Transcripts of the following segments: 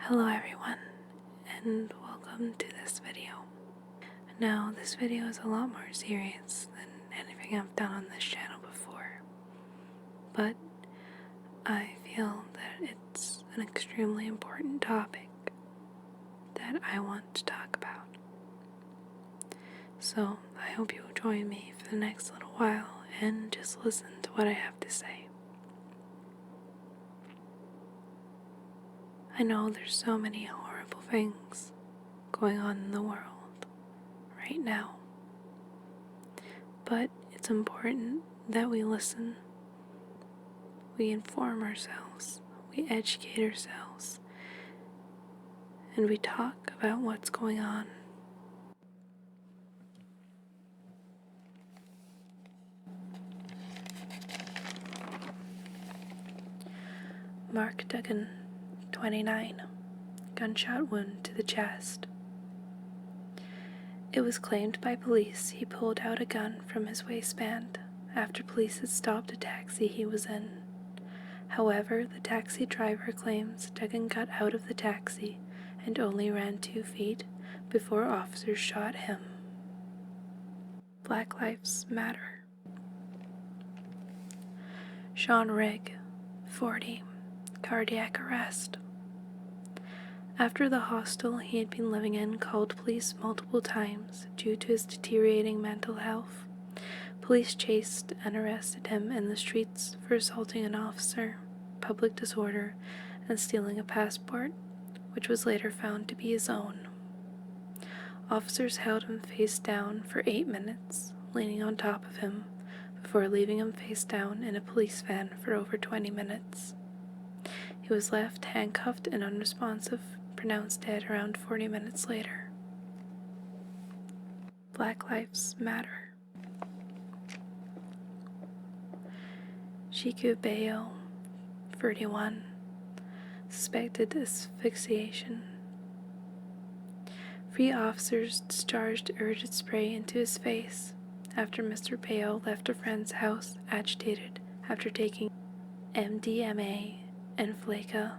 Hello everyone, and welcome to this video. Now, this video is a lot more serious than anything I've done on this channel before, but I feel that it's an extremely important topic that I want to talk about. So, I hope you'll join me for the next little while and just listen to what I have to say. I know there's so many horrible things going on in the world right now, but it's important that we listen, we inform ourselves, we educate ourselves, and we talk about what's going on. Mark Duggan, 29, gunshot wound to the chest. It was claimed by police he pulled out a gun from his waistband after police had stopped a taxi he was in. However, the taxi driver claims Duggan got out of the taxi and only ran 2 feet before officers shot him. Black Lives Matter. Sean Rigg, 40, cardiac arrest. After the hostel he had been living in called police multiple times due to his deteriorating mental health, police chased and arrested him in the streets for assaulting an officer, public disorder, and stealing a passport, which was later found to be his own. Officers held him face down for 8 minutes, leaning on top of him, before leaving him face down in a police van for over 20 minutes. He was left handcuffed and unresponsive, pronounced dead around 40 minutes later. Black Lives Matter. Shiku Bayo, 31, suspected asphyxiation. 3 officers discharged irritant spray into his face after Mr. Bayo left a friend's house agitated after taking MDMA and Flaka,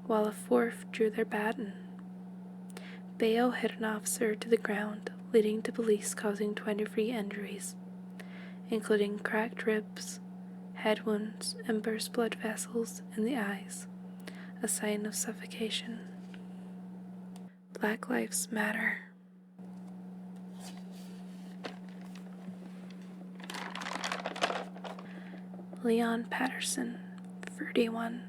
while a 4th drew their baton. Bayo hit an officer to the ground, leading to police causing 23 injuries, including cracked ribs, head wounds, and burst blood vessels in the eyes, a sign of suffocation. Black Lives Matter. Leon Patterson, 31,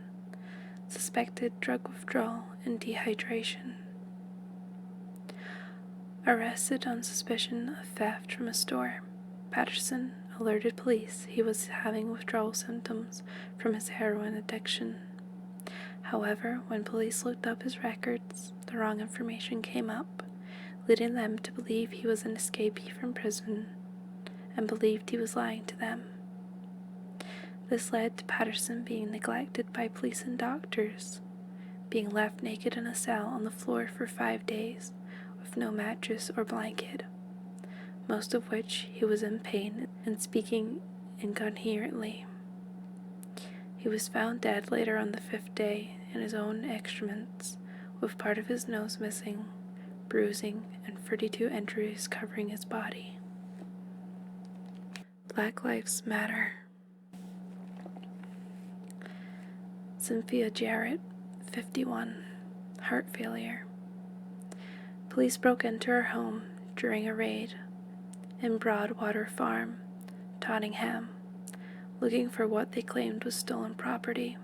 suspected drug withdrawal and dehydration. Arrested on suspicion of theft from a store, Patterson alerted police he was having withdrawal symptoms from his heroin addiction. However, when police looked up his records, the wrong information came up, leading them to believe he was an escapee from prison and believed he was lying to them. This led to Patterson being neglected by police and doctors, being left naked in a cell on the floor for 5 days with no mattress or blanket, most of which he was in pain and speaking incoherently. He was found dead later on the 5th day in his own excrements, with part of his nose missing, bruising, and 32 injuries covering his body. Black Lives Matter. Cynthia Jarrett, 51, heart failure. Police broke into her home during a raid in Broadwater Farm, Tottenham, looking for what they claimed was stolen property.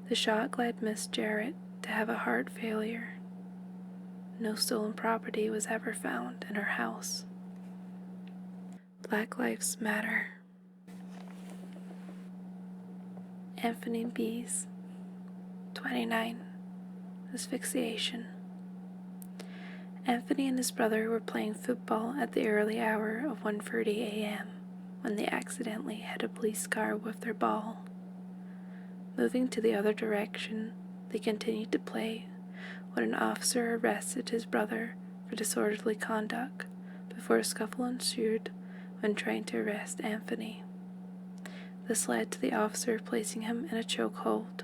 The shot led Miss Jarrett to have a heart failure. No stolen property was ever found in her house. Black Lives Matter. Anthony Bees, 29, asphyxiation. Anthony and his brother were playing football at the early hour of 1:30 a.m. when they accidentally hit a police car with their ball. Moving to the other direction, they continued to play when an officer arrested his brother for disorderly conduct before a scuffle ensued when trying to arrest Anthony. This led to the officer placing him in a chokehold,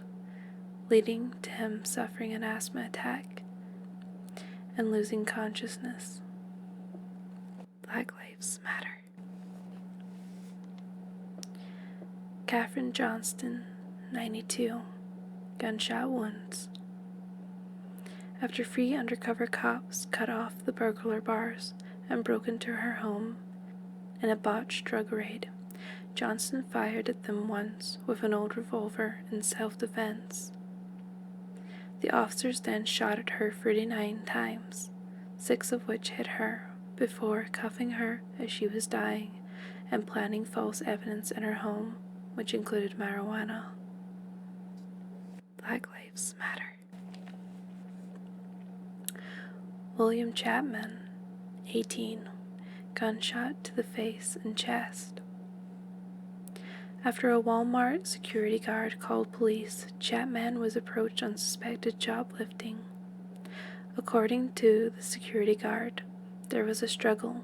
leading to him suffering an asthma attack and losing consciousness. Black Lives Matter. Catherine Johnston, 92, gunshot wounds. After 3 undercover cops cut off the burglar bars and broke into her home in a botched drug raid, Johnston fired at them once with an old revolver in self-defense. The officers then shot at her 39 times, 6 of which hit her, before cuffing her as she was dying and planting false evidence in her home, which included marijuana. Black Lives Matter. William Chapman, 18, gunshot to the face and chest. After a Walmart security guard called police, Chapman was approached on suspected shoplifting. According to the security guard, there was a struggle.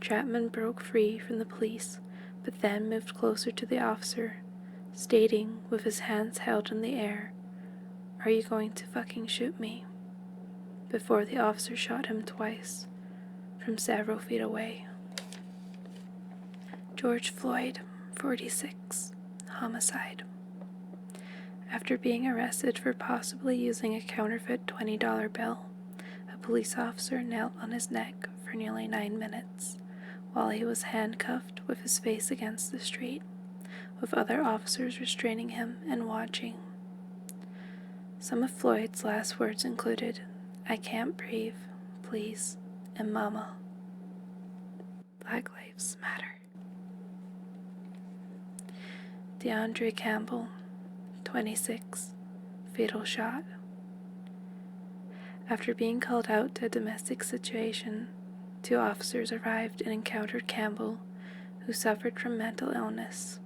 Chapman broke free from the police, but then moved closer to the officer, stating, with his hands held in the air, "Are you going to fucking shoot me?" before the officer shot him twice, from several feet away. George Floyd, 46, homicide. After being arrested for possibly using a counterfeit $20 bill, a police officer knelt on his neck for nearly 9 minutes, while he was handcuffed with his face against the street, with other officers restraining him and watching. Some of Floyd's last words included, "I can't breathe, please," and "Mama." Black Lives Matter. DeAndre Campbell, 26, fatal shot. After being called out to a domestic situation, 2 officers arrived and encountered Campbell, who suffered from mental illness.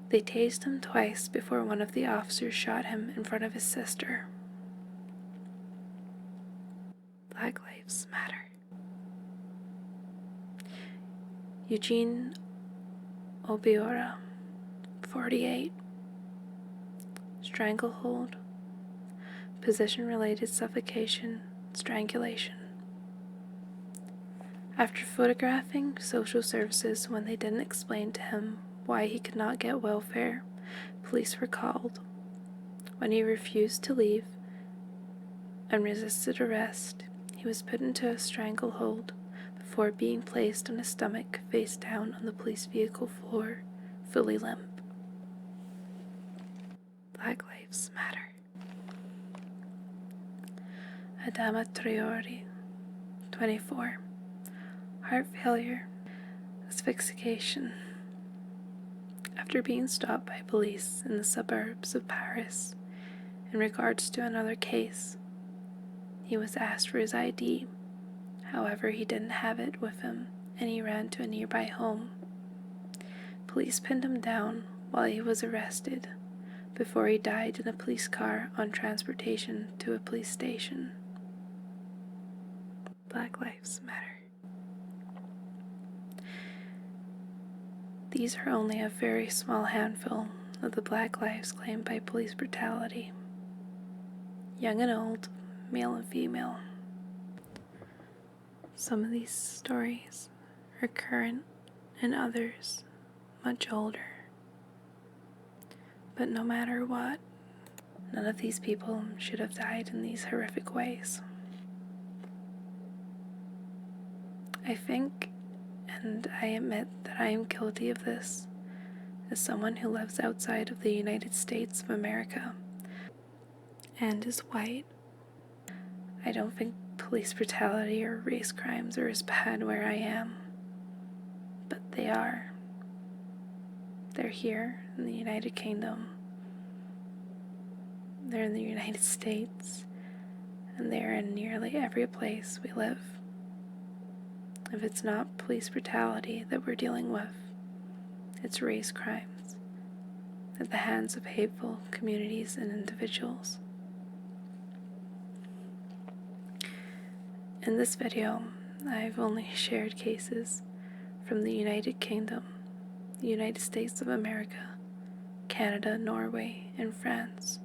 They tased him twice before one of the officers shot him in front of his sister. Black Lives Matter. Eugene Obiora, 48, stranglehold, position-related suffocation, strangulation. After photographing social services when they didn't explain to him why he could not get welfare, police were called. When he refused to leave and resisted arrest, he was put into a stranglehold before being placed on his stomach face down on the police vehicle floor, fully limp. Black Lives Matter. Adama Traore, 24, heart failure, asphyxiation. After being stopped by police in the suburbs of Paris in regards to another case, he was asked for his ID. However, he didn't have it with him, and he ran to a nearby home. Police pinned him down while he was arrested, before he died in a police car on transportation to a police station. Black Lives Matter. These are only a very small handful of the black lives claimed by police brutality. Young and old, male and female. Some of these stories are current and others much older. But no matter what, none of these people should have died in these horrific ways. I think, and I admit that I am guilty of this, as someone who lives outside of the United States of America and is white. I don't think police brutality or race crimes are as bad where I am, but they are. They're here in the United Kingdom. They're in the United States, and they're in nearly every place we live. If it's not police brutality that we're dealing with, it's race crimes at the hands of hateful communities and individuals. In this video, I've only shared cases from the United Kingdom, the United States of America, Canada, Norway, and France.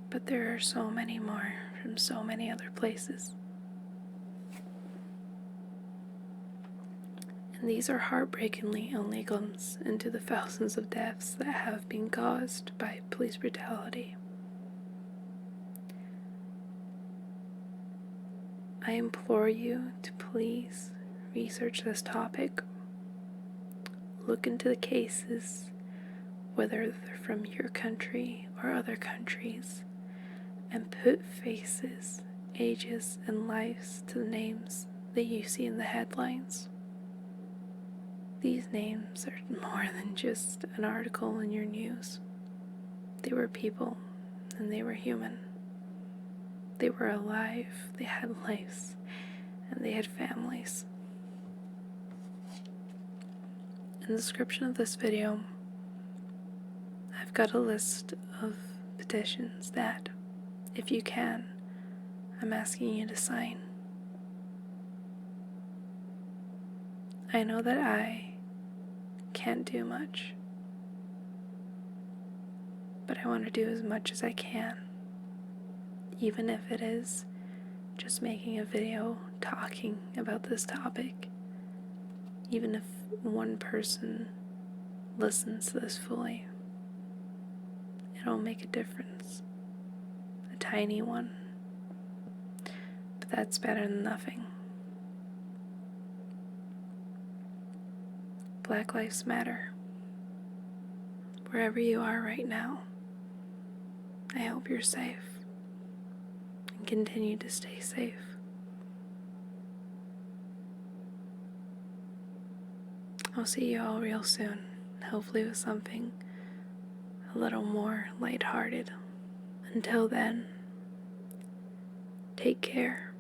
But there are so many more from so many other places. And these are heartbreakingly only a glimpse into the thousands of deaths that have been caused by police brutality. I implore you to please research this topic, look into the cases, whether they're from your country or other countries, and put faces, ages, and lives to the names that you see in the headlines. These names are more than just an article in your news. They were people, and they were human. They were alive, they had lives, and they had families. In the description of this video, I've got a list of petitions that, if you can, I'm asking you to sign. I know that I can't do much, but I want to do as much as I can, even if it is just making a video talking about this topic. Even if one person listens to this fully, it'll make a difference. A tiny one. But that's better than nothing. Black Lives Matter. Wherever you are right now, I hope you're safe and continue to stay safe. I'll see you all real soon, hopefully with something a little more lighthearted. Until then, take care.